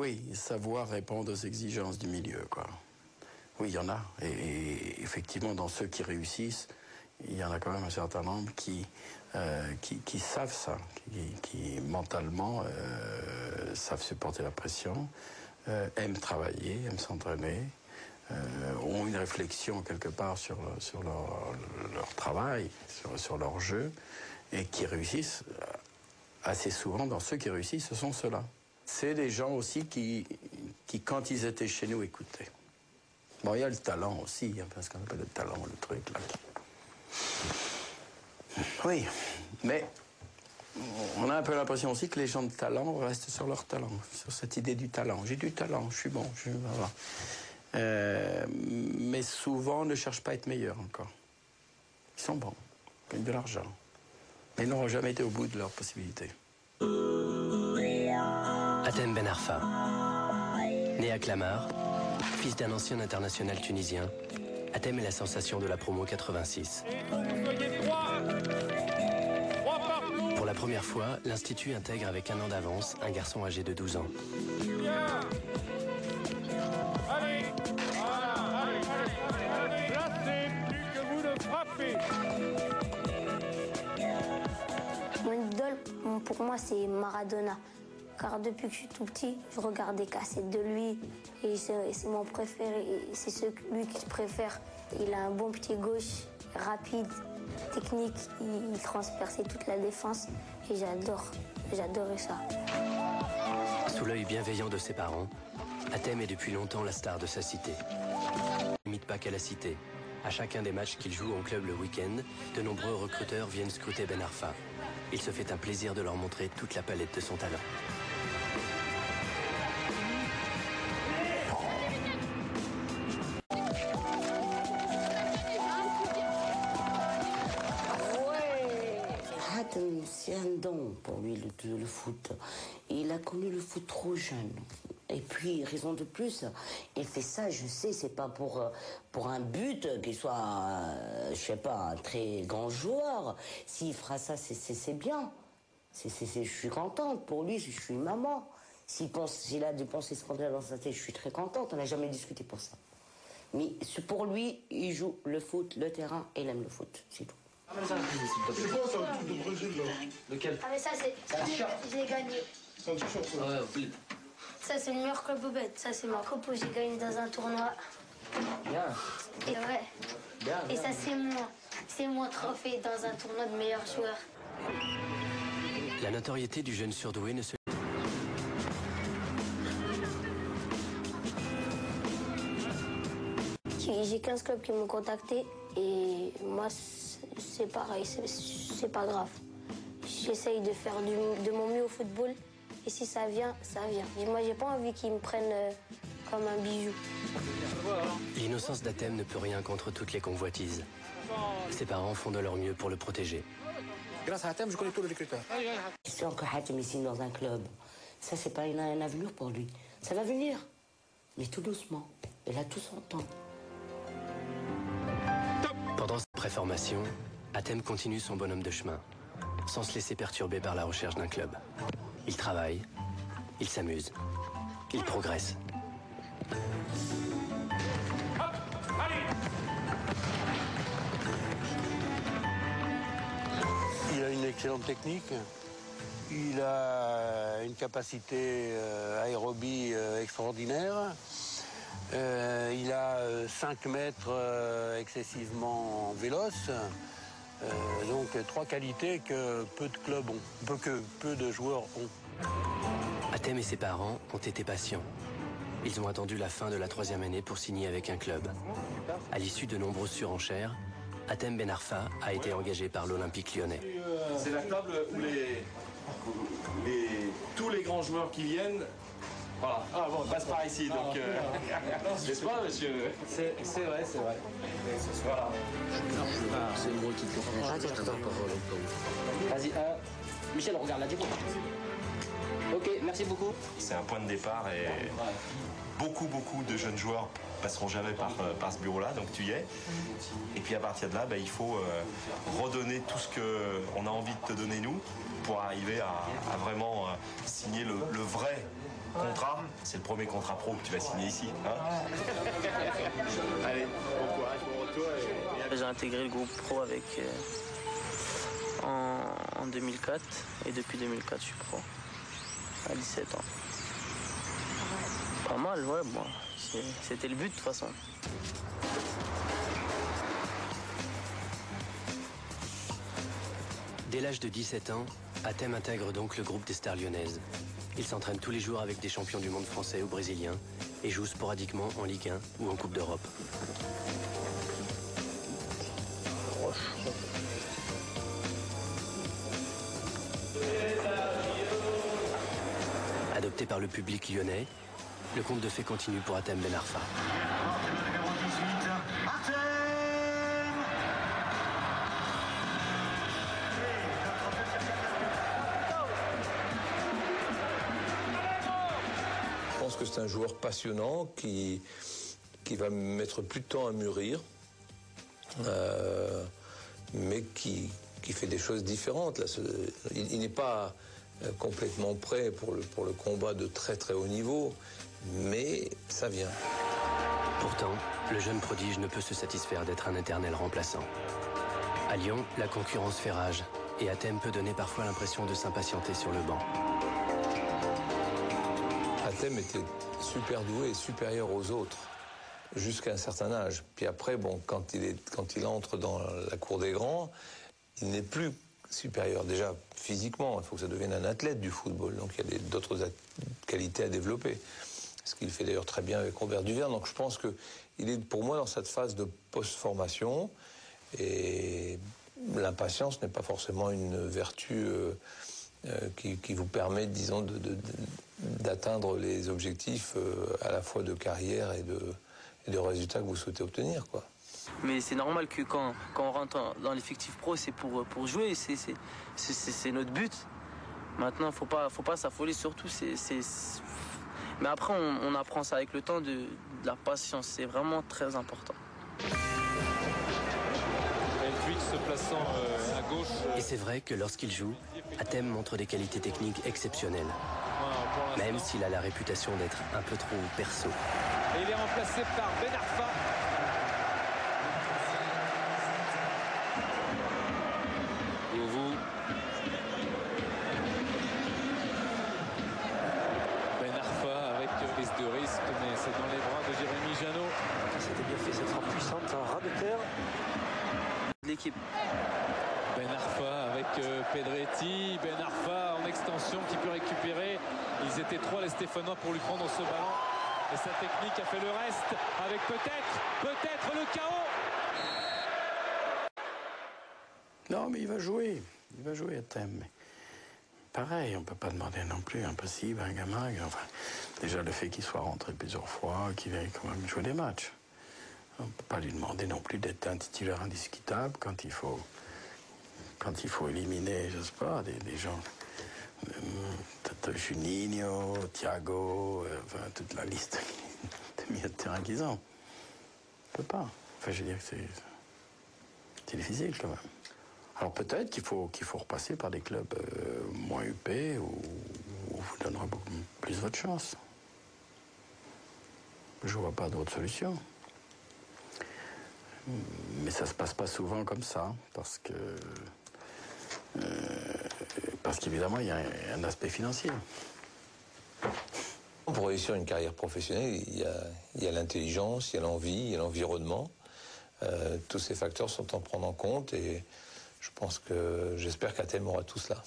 Oui, savoir répondre aux exigences du milieu, quoi. Oui, il y en a. Et effectivement, dans ceux qui réussissent, il y en a quand même un certain nombre qui savent ça, qui mentalement savent supporter la pression, aiment travailler, aiment s'entraîner, ont une réflexion quelque part sur leur travail, sur leur jeu, et qui réussissent assez souvent. Dans ceux qui réussissent, ce sont ceux-là. C'est des gens aussi qui, quand ils étaient chez nous, écoutaient. Bon, il y a le talent aussi, il y a ce qu'on appelle le talent, le truc là. Oui, mais on a un peu l'impression aussi que les gens de talent restent sur leur talent, sur cette idée du talent. J'ai du talent, je suis bon, voilà. Mais souvent ne cherchent pas à être meilleurs encore. Ils sont bons, ils gagnent de l'argent, mais ils n'auront jamais été au bout de leurs possibilités. Hatem Ben Arfa, né à Clamart, fils d'un ancien international tunisien, Hatem est la sensation de la promo 86. Pour la première fois, l'Institut intègre avec un an d'avance un garçon âgé de 12 ans. Allez, placez, plus que vous ne frappez. Mon idole, pour moi, c'est Maradona. Car depuis que je suis tout petit, je regarde des cassettes de lui. Et c'est mon préféré. Et c'est celui que je préfère. Il a un bon pied gauche, rapide, technique. Il transperçait toute la défense. Et j'adorais ça. Sous l'œil bienveillant de ses parents, Hatem est depuis longtemps la star de sa cité. Il n'imite pas qu'à la cité. À chacun des matchs qu'il joue en club le week-end, de nombreux recruteurs viennent scruter Ben Arfa. Il se fait un plaisir de leur montrer toute la palette de son talent. C'est un don pour lui, le foot. Il a connu le foot trop jeune. Et puis, raison de plus, il fait ça, je sais, c'est pas pour un but, qu'il soit, je sais pas, un très grand joueur. S'il fera ça, c'est bien. Je suis contente pour lui, je suis maman. S'il a des pensées scandaleuses dans sa tête, je suis très contente. On n'a jamais discuté pour ça. Mais pour lui, il joue le foot, le terrain, et il aime le foot, c'est tout. C'est quoi ça, le truc de Brésil là? Lequel? Ah mais ça c'est... Je l'ai gagné. C'est un t-shirt ça. Ouais, Ça c'est le meilleur club au bête. Ça c'est ma coupe où j'ai gagné dans un tournoi. bien. Et ouais. Bien, Et ça c'est moi. C'est mon trophée dans un tournoi de meilleur joueur. La notoriété du jeune surdoué ne se... J'ai 15 clubs qui m'ont contacté et moi c'est pareil, c'est pas grave. J'essaye de faire de mon mieux au football et si ça vient, ça vient. Et moi j'ai pas envie qu'ils me prennent comme un bijou. L'innocence d'Hatem ne peut rien contre toutes les convoitises. Ses parents font de leur mieux pour le protéger. Grâce à Hatem, je connais tous les recruteurs. Question que Hatem ici dans un club, ça c'est pas un avenir pour lui. Ça va venir, mais tout doucement. Il a tout son temps. Pendant sa préformation, Hatem continue son bonhomme de chemin, sans se laisser perturber par la recherche d'un club. Il travaille, il s'amuse, il progresse. Il a une excellente technique. Il a une capacité aérobie extraordinaire. Il a 5 mètres excessivement véloce. Donc 3 qualités que peu de clubs ont, que peu de joueurs ont. Hatem et ses parents ont été patients. Ils ont attendu la fin de la 3e année pour signer avec un club. À l'issue de nombreuses surenchères, Hatem Ben Arfa a été engagé par l'Olympique lyonnais. C'est la table où tous les grands joueurs qui viennent, voilà, passent par ici. Donc, n'est-ce pas, monsieur? C'est vrai, c'est vrai. Voilà. C'est une grosse petite Vas-y, Michel, regarde là, du coup. Ok, merci beaucoup. C'est un point de départ et beaucoup de jeunes joueurs passeront jamais par ce bureau-là, donc tu y es. Et puis à partir de là, il faut redonner tout ce qu'on a envie de te donner nous pour arriver à vraiment signer le vrai contrat. C'est le premier contrat pro que tu vas signer ici. Hein. Allez, bon courage, bon retour. J'ai intégré le groupe pro avec en 2004 et depuis 2004 je suis pro à 17 ans. Pas mal, ouais, bon, c'était le but de toute façon. Dès l'âge de 17 ans, Hatem intègre donc le groupe des Stars lyonnaises. Il s'entraîne tous les jours avec des champions du monde français ou brésiliens et joue sporadiquement en Ligue 1 ou en Coupe d'Europe. Adopté par le public lyonnais, le conte de fées continue pour Hatem Ben Arfa. Je pense que c'est un joueur passionnant qui va mettre plus de temps à mûrir, mais qui fait des choses différentes. Là, il n'est pas complètement prêt pour le combat de très très haut niveau, mais ça vient. Pourtant, le jeune prodige ne peut se satisfaire d'être un éternel remplaçant. À Lyon, la concurrence fait rage et Hatem peut donner parfois l'impression de s'impatienter sur le banc. Hatem était super doué et supérieur aux autres jusqu'à un certain âge. Puis après, bon, quand il entre dans la cour des grands, il n'est plus supérieur. Déjà, physiquement, il faut que ça devienne un athlète du football. Donc il y a d'autres qualités à développer. Ce qu'il fait d'ailleurs très bien avec Robert Duverne. Donc je pense qu'il est pour moi dans cette phase de post-formation. Et l'impatience n'est pas forcément une vertu qui vous permet, disons, d'atteindre les objectifs à la fois de carrière et de résultats que vous souhaitez obtenir, quoi. Mais c'est normal que quand on rentre dans l'effectif pro, c'est pour jouer, c'est notre but. Maintenant, faut pas s'affoler surtout. Mais après, on apprend ça avec le temps, de la patience. C'est vraiment très important. Se plaçant à gauche. Et c'est vrai que lorsqu'il joue, Hatem montre des qualités techniques exceptionnelles. Même s'il a la réputation d'être un peu trop perso. Et il est remplacé par Ben Arfa. Ben Arfa avec prise de risque, mais c'est dans les bras de Jérémy Janot. C'était bien fait, cette frappe puissante, un ras de terre. L'équipe. Ben Arfa avec Pedretti, Ben Arfa en extension qui peut récupérer. Ils étaient trois les Stéphanois pour lui prendre ce ballon. Et sa technique a fait le reste avec peut-être le chaos. Non, mais il va jouer Hatem. Mais pareil, on ne peut pas demander non plus impossible à un gamin. Enfin, déjà le fait qu'il soit rentré plusieurs fois, qu'il ait quand même joué des matchs. On ne peut pas lui demander non plus d'être un titulaire indiscutable quand il faut éliminer, je sais pas, des gens. Juninho, Thiago, enfin toute la liste de milieux de terrain qu'ils ont. On ne peut pas. Enfin, je veux dire que c'est difficile quand même. Alors peut-être qu'il faut repasser par des clubs moins huppés où on vous donnera beaucoup plus votre chance. Je ne vois pas d'autre solution. Mais ça se passe pas souvent comme ça, parce qu'évidemment, il y a un aspect financier. Pour réussir une carrière professionnelle, il y a l'intelligence, il y a l'envie, il y a l'environnement. Tous ces facteurs sont à prendre en compte et j'espère qu'Hatem aura tout cela.